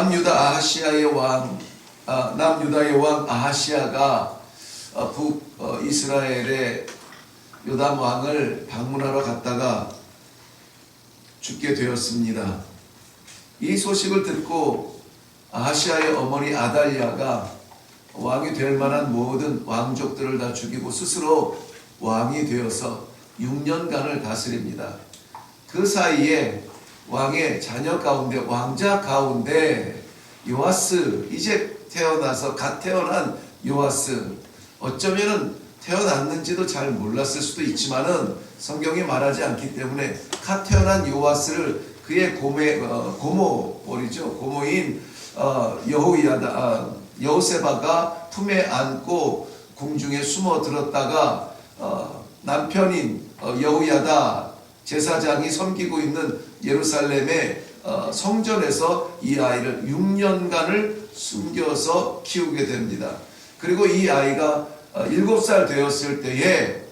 남유다의 왕 아하시아가 북이스라엘의 요담 왕을 방문하러 갔다가 죽게 되었습니다. 이 소식을 듣고 아하시아의 어머니 아달랴가 왕이 될 만한 모든 왕족들을 다 죽이고 스스로 왕이 되어서 6년간을 다스립니다. 그 사이에 왕의 자녀 가운데, 왕자 가운데 요아스, 이제 태어나서 갓 태어난 요아스, 어쩌면은 태어났는지도 잘 몰랐을 수도 있지만은 성경이 말하지 않기 때문에 갓 태어난 요아스를 그의 고모인 여호세바가 품에 안고 궁중에 숨어 들었다가 남편인 여호야다 제사장이 섬기고 있는 예루살렘의 성전에서 이 아이를 6년간을 숨겨서 키우게 됩니다. 그리고 이 아이가 7살 되었을 때에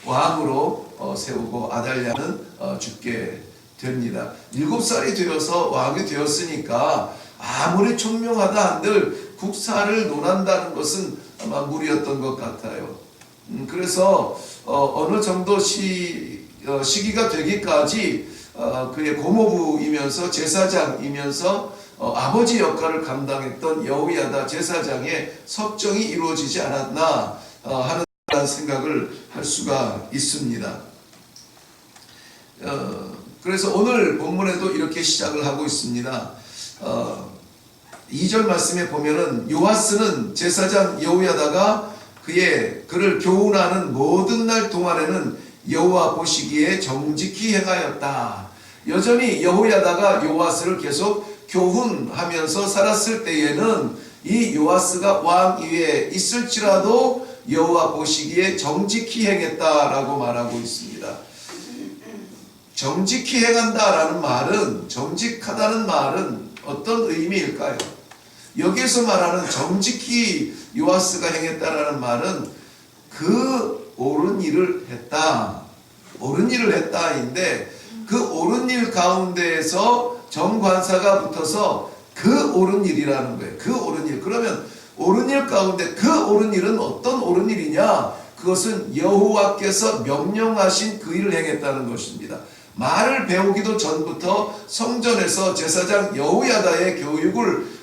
왕으로 세우고 아달랴는 죽게 됩니다. 7살이 되어서 왕이 되었으니까 아무리 총명하다 한들 국사를 논한다는 것은 아마 무리였던 것 같아요. 그래서 어느 정도 시기가 되기까지 그의 고모부이면서 제사장이면서 아버지 역할을 감당했던 여호야다 제사장의 섭정이 이루어지지 않았나 하는 생각을 할 수가 있습니다. 그래서 오늘 본문에도 이렇게 시작을 하고 있습니다. 2절 말씀에 보면은 요아스는 제사장 여호야다가 그를 교훈하는 모든 날 동안에는 여호와 보시기에 정직히 행하였다. 여전히 여호야다가 요아스를 계속 교훈하면서 살았을 때에는 이 요아스가 왕 위에 있을지라도 여호와 보시기에 정직히 행했다라고 말하고 있습니다. 정직히 행한다라는 말은, 정직하다는 말은 어떤 의미일까요? 여기에서 말하는 정직히 요아스가 행했다라는 말은 그 옳은 일을 했다인데 그 옳은 일 가운데에서 정관사가 붙어서 그 옳은 일이라는 거예요. 그 옳은 일. 그러면 옳은 일 가운데 그 옳은 일은 어떤 옳은 일이냐? 그것은 여호와께서 명령하신 그 일을 행했다는 것입니다. 말을 배우기도 전부터 성전에서 제사장 여호야다의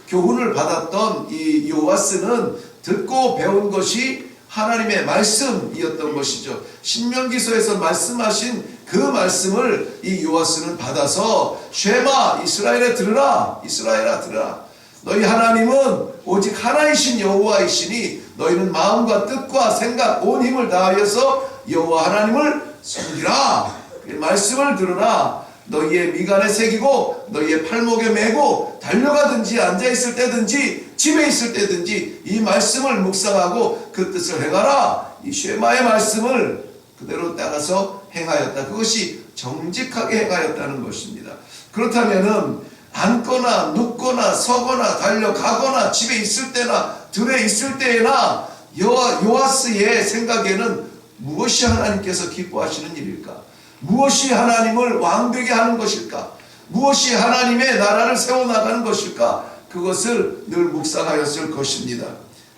교훈을 받았던 이 요아스는 듣고 배운 것이 하나님의 말씀이었던 것이죠. 신명기서에서 말씀하신 그 말씀을 이 요아스는 받아서 쉐마 이스라엘에 들으라, 이스라엘아 들으라. 너희 하나님은 오직 하나이신 여호와이시니 너희는 마음과 뜻과 생각 온 힘을 다하여서 여호와 하나님을 섬기라. 말씀을 들으라. 너희의 미간에 새기고 너희의 팔목에 메고 달려가든지 앉아있을 때든지 집에 있을 때든지 이 말씀을 묵상하고 그 뜻을 행하라. 이 쉐마의 말씀을 그대로 따라서 행하였다. 그것이 정직하게 행하였다는 것입니다. 그렇다면은 앉거나 눕거나 서거나 달려가거나 집에 있을 때나 들에 있을 때에나 요아스의 생각에는 무엇이 하나님께서 기뻐하시는 일일까? 무엇이 하나님을 왕되게 하는 것일까? 무엇이 하나님의 나라를 세워나가는 것일까? 그것을 늘 묵상하였을 것입니다.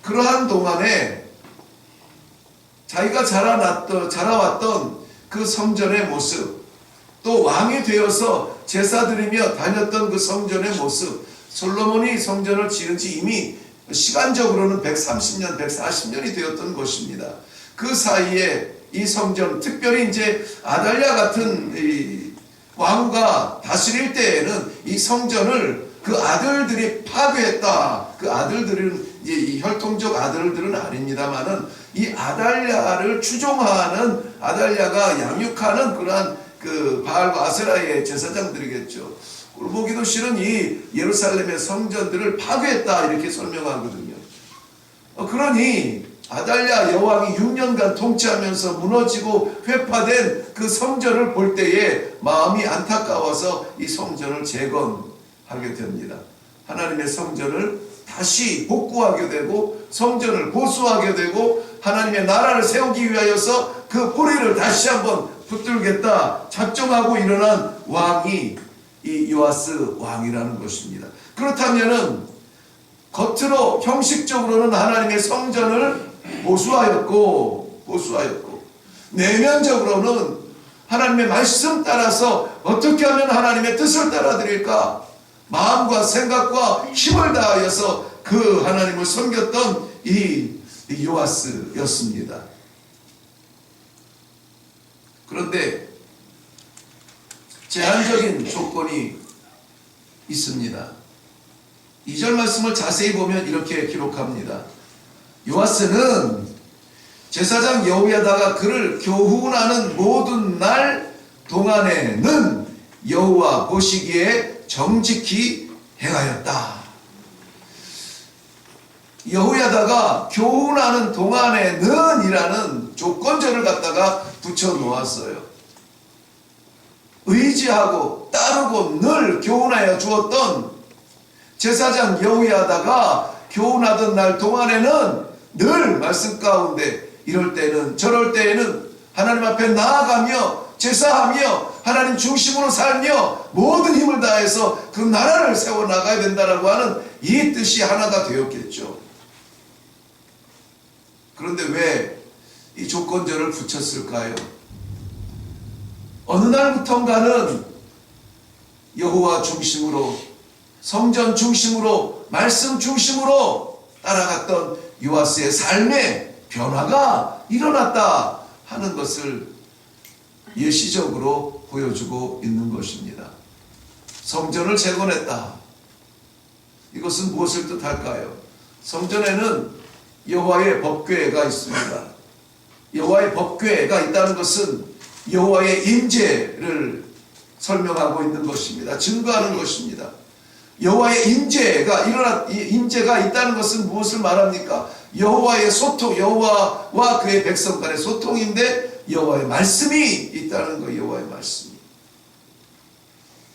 그러한 동안에 자기가 자라왔던 그 성전의 모습, 또 왕이 되어서 제사드리며 다녔던 그 성전의 모습, 솔로몬이 성전을 지은 지 이미 시간적으로는 130년, 140년이 되었던 것입니다. 그 사이에 이 성전, 특별히 이제 아달랴 같은 이 왕후가 다스릴 때에는 이 성전을 그 아들들이 파괴했다. 그 아들들은 이제 이 혈통적 아들들은 아닙니다만은 이 아달랴를 추종하는, 아달랴가 양육하는 그러한 그 바알과 아세라의 제사장들이겠죠. 꼴보기도 싫은 이 예루살렘의 성전들을 파괴했다 이렇게 설명하거든요. 그러니 아달랴 여왕이 6년간 통치하면서 무너지고 회파된 그 성전을 볼 때에 마음이 안타까워서 이 성전을 재건하게 됩니다. 하나님의 성전을 다시 복구하게 되고 성전을 보수하게 되고 하나님의 나라를 세우기 위하여서 그 뿌리를 다시 한번 붙들겠다 작정하고 일어난 왕이 이 요아스 왕이라는 것입니다. 그렇다면은 겉으로 형식적으로는 하나님의 성전을 보수하였고 내면적으로는 하나님의 말씀 따라서 어떻게 하면 하나님의 뜻을 따라드릴까 마음과 생각과 힘을 다하여서 그 하나님을 섬겼던 이 요아스였습니다. 그런데 제한적인 조건이 있습니다. 2절 말씀을 자세히 보면 이렇게 기록합니다. 요아스는 제사장 여호야다가 그를 교훈하는 모든 날 동안에는 여호와 보시기에 정직히 행하였다. 여호야다가 교훈하는 동안에는 이라는 조건절을 갖다가 붙여 놓았어요. 의지하고 따르고 늘 교훈하여 주었던 제사장 여호야다가 교훈하던 날 동안에는 늘 말씀 가운데 이럴 때는 저럴 때에는 하나님 앞에 나아가며 제사하며 하나님 중심으로 살며 모든 힘을 다해서 그 나라를 세워나가야 된다라고 하는 이 뜻이 하나가 되었겠죠. 그런데 왜 이 조건절을 붙였을까요? 어느 날부턴가는 여호와 중심으로 성전 중심으로 말씀 중심으로 따라갔던 요아스의 삶의 변화가 일어났다 하는 것을 예시적으로 보여주고 있는 것입니다. 성전을 재건했다. 이것은 무엇을 뜻할까요? 성전에는 여호와의 법궤가 있습니다. 여호와의 법궤가 있다는 것은 여호와의 임재를 설명하고 있는 것입니다. 증거하는 것입니다. 여호와의 임재가 있다는 것은 무엇을 말합니까? 여호와의 소통, 여호와와 그의 백성 간의 소통인데 여호와의 말씀이 있다는 거예요. 여호와의 말씀이.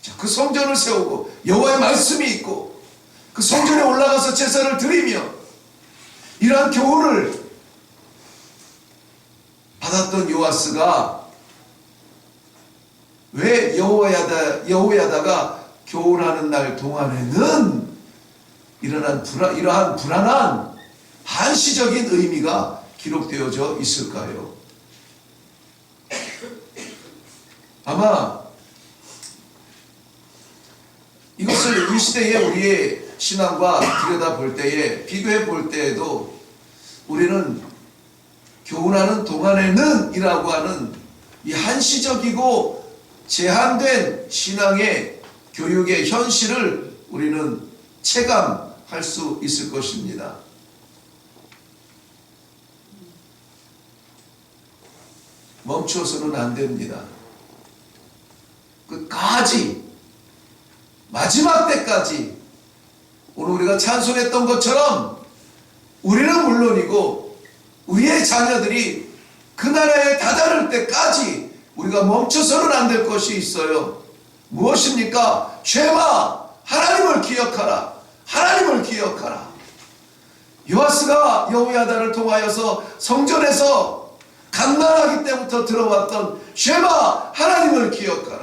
자, 그 성전을 세우고 여호와의 말씀이 있고 그 성전에 올라가서 제사를 드리며 이러한 교훈을 받았던 요아스가 왜 여호야다가 교훈하는 날 동안에는 이러한 불안한 한시적인 의미가 기록되어져 있을까요? 아마 이것을 이 시대의 우리의 신앙과 들여다볼 때에 비교해 볼 때에도 우리는 교훈하는 동안에는 이라고 하는 이 한시적이고 제한된 신앙의 교육의 현실을 우리는 체감할 수 있을 것입니다. 멈춰서는 안 됩니다. 끝까지 마지막 때까지 오늘 우리가 찬송했던 것처럼 우리는 물론이고 우리의 자녀들이 그 나라에 다다를 때까지 우리가 멈춰서는 안 될 것이 있어요. 무엇입니까? 쉐마 하나님을 기억하라. 하나님을 기억하라. 요아스가 여호야다를 통하여서 성전에서 갓난아기 때부터 들어왔던 쉐마 하나님을 기억하라.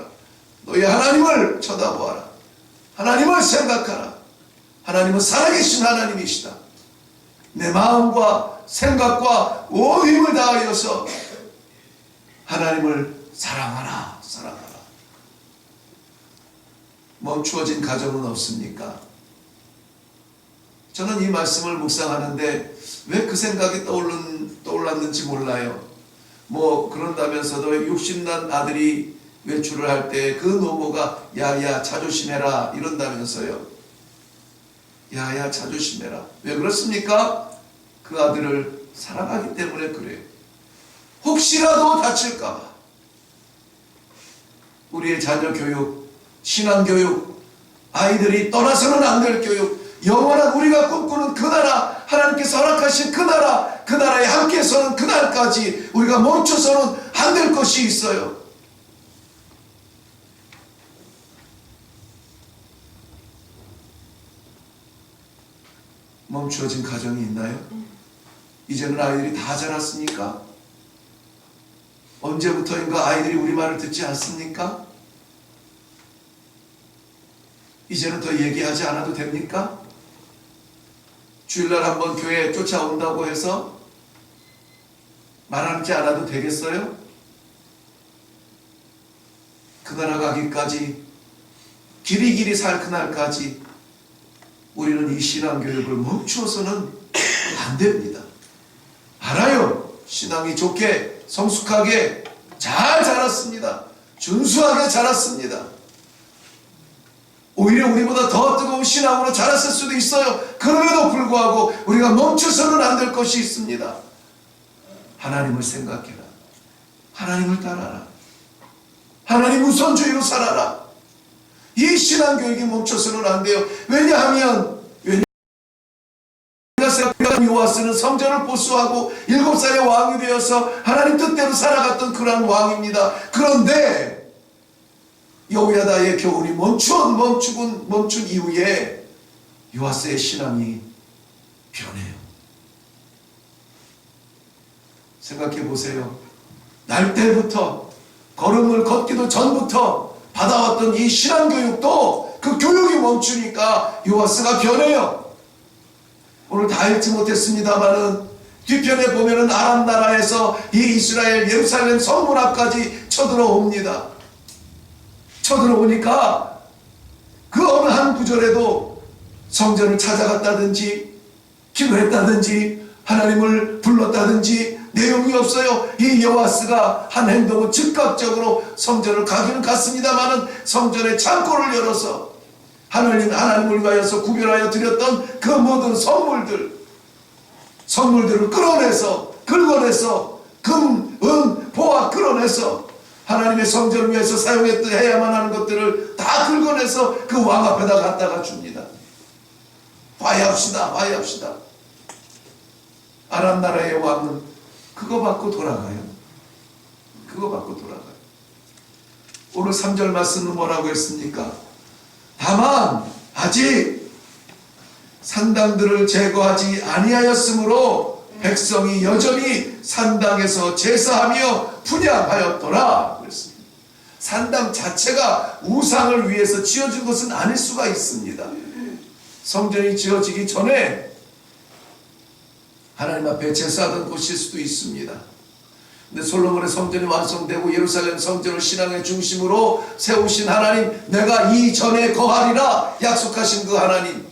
너희 하나님을 쳐다보아라. 하나님을 생각하라. 하나님은 살아계신 하나님이시다. 내 마음과 생각과 온 힘을 다하여서 하나님을 사랑하라. 사랑하라. 멈추어진 가정은 없습니까? 저는 이 말씀을 묵상하는데 왜 그 생각이 떠올랐는지 몰라요. 뭐 그런다면서도 육신난 아들이 외출을 할 때 그 노모가 야야 자조심해라 이런다면서요. 야야 자조심해라. 왜 그렇습니까? 그 아들을 사랑하기 때문에 그래요. 혹시라도 다칠까봐. 우리의 자녀 교육, 신앙 교육, 아이들이 떠나서는 안 될 교육, 영원한 우리가 꿈꾸는 그 나라, 하나님께서 허락하신 그 나라, 그 나라에 함께 서는 그날까지 우리가 멈춰서는 안 될 것이 있어요. 멈추어진 가정이 있나요? 이제는 아이들이 다 자랐습니까? 언제부터인가 아이들이 우리 말을 듣지 않습니까? 이제는 더 얘기하지 않아도 됩니까? 주일날 한번 교회에 쫓아온다고 해서 말하지 않아도 되겠어요? 그 나라 가기까지, 길이길이 살 그날까지 우리는 이 신앙교육을 멈추어서는 안 됩니다. 알아요. 신앙이 좋게 성숙하게 잘 자랐습니다. 준수하게 자랐습니다. 오히려 우리보다 더 뜨거운 신앙으로 자랐을 수도 있어요. 그럼에도 불구하고 우리가 멈춰서는 안 될 것이 있습니다. 하나님을 생각해라. 하나님을 따라라. 하나님 우선주의로 살아라. 이 신앙교육이 멈춰서는 안 돼요. 왜냐하면 요아스는 성전을 보수하고 7살에 왕이 되어서 하나님 뜻대로 살아갔던 그런 왕입니다. 그런데 여호야다의 교훈이 멈춘 이후에 요아스의 신앙이 변해요. 생각해 보세요. 날 때부터 걸음을 걷기도 전부터 받아왔던 이 신앙교육도 그 교육이 멈추니까 요아스가 변해요. 오늘 다 읽지 못했습니다만은 뒤편에 보면은 아람 나라에서 이 이스라엘 예루살렘 성문 앞까지 쳐들어옵니다. 쳐들어오니까 그 어느 한 구절에도 성전을 찾아갔다든지 기도했다든지 하나님을 불렀다든지 내용이 없어요. 이 요아스가 한 행동은 즉각적으로 성전을 가기는 갔습니다마는 성전의 창고를 열어서 하나님을 위하여서 구별하여 드렸던 그 모든 선물들을 끌어내서 긁어내서 금, 은, 보화 끌어내서 하나님의 성전을 위해서 사용해야만 하는 것들을 다 긁어내서 그 왕 앞에다 갖다가 줍니다. 화해합시다. 아람 나라의 왕은 그거 받고 돌아가요. 오늘 3절 말씀은 뭐라고 했습니까? 다만 아직 산당들을 제거하지 아니하였으므로 백성이 여전히 산당에서 제사하며 분향하였더라 그랬습니다. 산당 자체가 우상을 위해서 지어진 것은 아닐 수가 있습니다. 성전이 지어지기 전에 하나님 앞에 제사하던 곳일 수도 있습니다. 근데 솔로몬의 성전이 완성되고 예루살렘 성전을 신앙의 중심으로 세우신 하나님, 내가 이전에 거하리라 약속하신 그 하나님,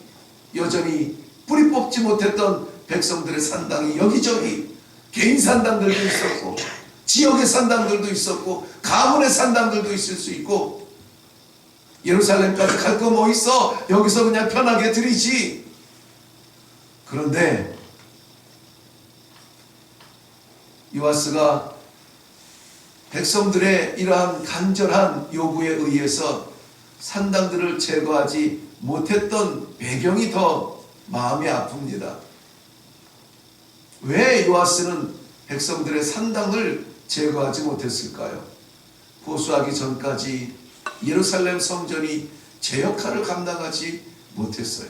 여전히 뿌리 뽑지 못했던 백성들의 산당이 여기저기 개인 산당들도 있었고 지역의 산당들도 있었고 가문의 산당들도 있을 수 있고, 예루살렘까지 갈 거 뭐 있어? 여기서 그냥 편하게 드리지. 그런데 요아스가 백성들의 이러한 간절한 요구에 의해서 산당들을 제거하지 못했던 배경이 더 마음이 아픕니다. 왜 요아스는 백성들의 산당을 제거하지 못했을까요? 보수하기 전까지 예루살렘 성전이 제 역할을 감당하지 못했어요.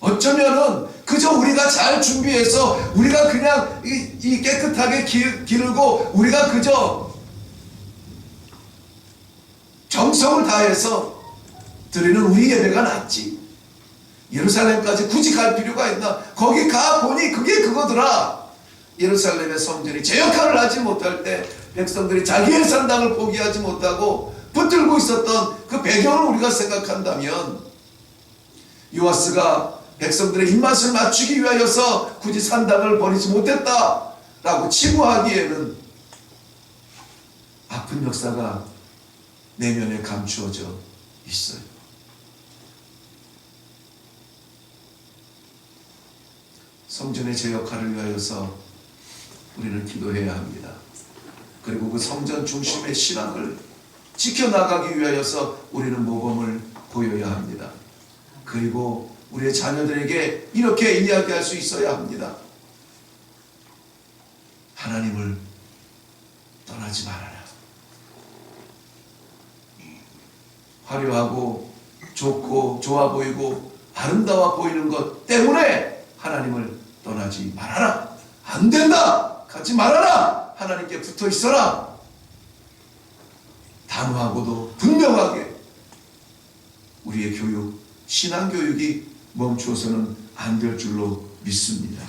어쩌면은 그저 우리가 잘 준비해서 우리가 그냥 이 깨끗하게 기르고 우리가 그저 정성을 다해서 드리는 우리 예배가 낫지. 예루살렘까지 굳이 갈 필요가 있나? 거기 가 보니 그게 그거더라. 예루살렘의 성전이 제 역할을 하지 못할 때 백성들이 자기의 산당을 포기하지 못하고 붙들고 있었던 그 배경을 우리가 생각한다면, 요아스가 백성들의 입맛을 맞추기 위하여서 굳이 산당을 버리지 못했다라고 치부하기에는 아픈 역사가 내면에 감추어져 있어요. 성전의 제 역할을 위하여서 우리는 기도해야 합니다. 그리고 그 성전 중심의 신앙을 지켜나가기 위하여서 우리는 모범을 보여야 합니다. 그리고 우리의 자녀들에게 이렇게 이야기할 수 있어야 합니다. 하나님을 떠나지 말아라. 화려하고 좋고 좋아 보이고 아름다워 보이는 것 때문에 하나님을 떠나지 말아라. 안 된다. 가지 말아라. 하나님께 붙어 있어라. 단호하고도 분명하게 우리의 교육, 신앙교육이 멈추어서는 안 될 줄로 믿습니다.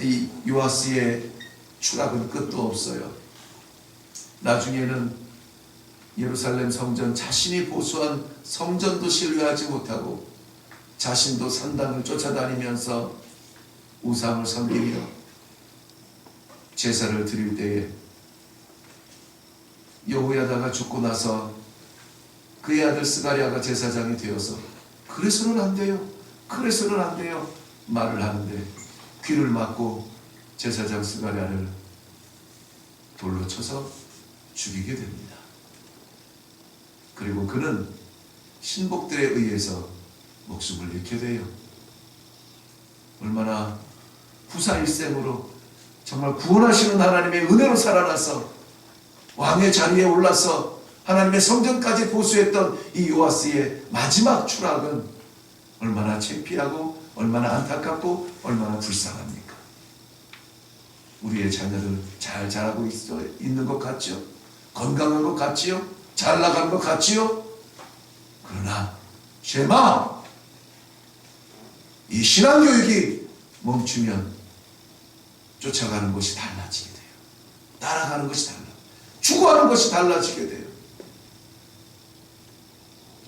이 요아스의 추락은 끝도 없어요. 나중에는 예루살렘 성전, 자신이 보수한 성전도 신뢰하지 못하고 자신도 산당을 쫓아다니면서 우상을 섬기며 제사를 드릴 때에 여호야다가 죽고 나서 그의 아들 스가랴가 제사장이 되어서 그래서는 안 돼요, 그래서는 안 돼요 말을 하는데 귀를 막고 제사장 스가랴를 돌로 쳐서 죽이게 됩니다. 그리고 그는 신복들에 의해서 목숨을 잃게 돼요. 얼마나 후사일생으로 정말 구원하시는 하나님의 은혜로 살아나서 왕의 자리에 올라서 하나님의 성전까지 보수했던 이 요아스의 마지막 추락은 얼마나 창피하고 얼마나 안타깝고 얼마나 불쌍합니까? 우리의 자녀들 잘 자라고 있는 것 같죠? 건강한 것 같지요? 잘 나가는 것 같지요? 그러나 쉐마, 이 신앙교육이 멈추면 쫓아가는 것이 달라지게 돼요. 따라가는 것이 추구하는 것이 달라지게 돼요.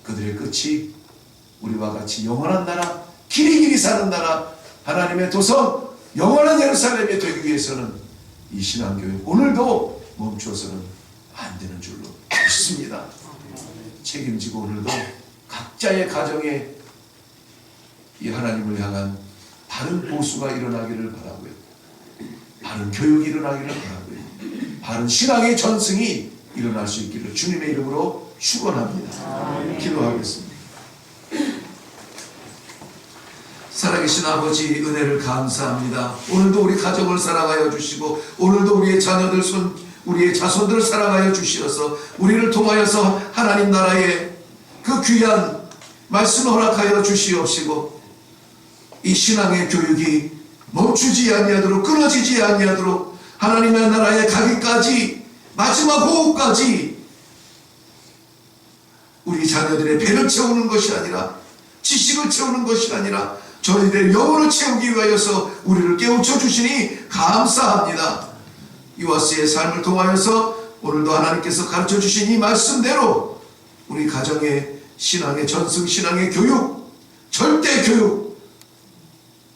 그들의 끝이 우리와 같이 영원한 나라, 길이 사는 나라, 하나님의 도성, 영원한 예루살렘이 되기 위해서는 이 신앙교육 오늘도 멈추어서는 안 되는 줄로 믿습니다. 책임지고 오늘도 각자의 가정에 이 하나님을 향한 바른 보수가 일어나기를 바라고요. 바른 교육이 일어나기를 바라고요. 바른 신앙의 전승이 일어날 수 있기를 주님의 이름으로 축원합니다. 기도하겠습니다. 살아계신 아버지, 은혜를 감사합니다. 오늘도 우리 가정을 사랑하여 주시고 오늘도 우리의 자녀들 우리의 자손들을 사랑하여 주시어서 우리를 통하여서 하나님 나라의 그 귀한 말씀을 허락하여 주시옵시고 이 신앙의 교육이 멈추지 아니하도록, 끊어지지 아니하도록 하나님의 나라에 가기까지, 마지막 호흡까지 우리 자녀들의 배를 채우는 것이 아니라, 지식을 채우는 것이 아니라 저희들의 영혼을 채우기 위하여서 우리를 깨우쳐 주시니 감사합니다. 요아스의 삶을 통하여서 오늘도 하나님께서 가르쳐 주신 이 말씀대로 우리 가정의 신앙의 전승, 신앙의 교육, 절대 교육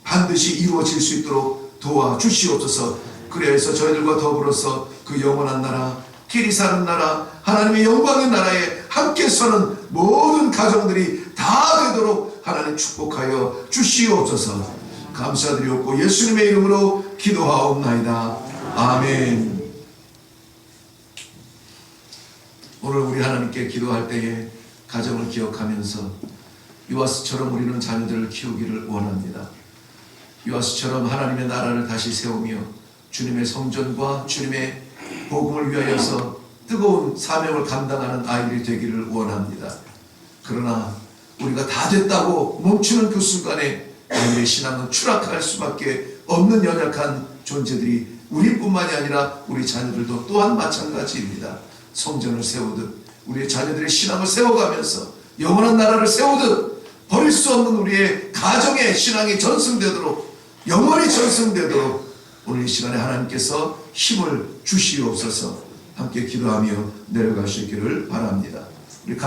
반드시 이루어질 수 있도록 도와주시옵소서. 그래서 저희들과 더불어서 그 영원한 나라, 길이 사는 나라, 하나님의 영광의 나라에 함께 서는 모든 가정들이 다 되도록 하나님 축복하여 주시옵소서. 감사드리옵고 예수님의 이름으로 기도하옵나이다. 아멘. 오늘 우리 하나님께 기도할 때에 가정을 기억하면서 요아스처럼 우리는 자녀들을 키우기를 원합니다. 요아스처럼 하나님의 나라를 다시 세우며 주님의 성전과 주님의 복음을 위하여서 뜨거운 사명을 감당하는 아이들이 되기를 원합니다. 그러나 우리가 다 됐다고 멈추는 그 순간에 우리의 신앙은 추락할 수밖에 없는 연약한 존재들이 우리뿐만이 아니라 우리 자녀들도 또한 마찬가지입니다. 성전을 세우듯 우리의 자녀들의 신앙을 세워가면서 영원한 나라를 세우듯 버릴 수 없는 우리의 가정의 신앙이 전승되도록, 영원히 전승되도록 오늘 이 시간에 하나님께서 힘을 주시옵소서. 함께 기도하며 내려가시기를 바랍니다. 우리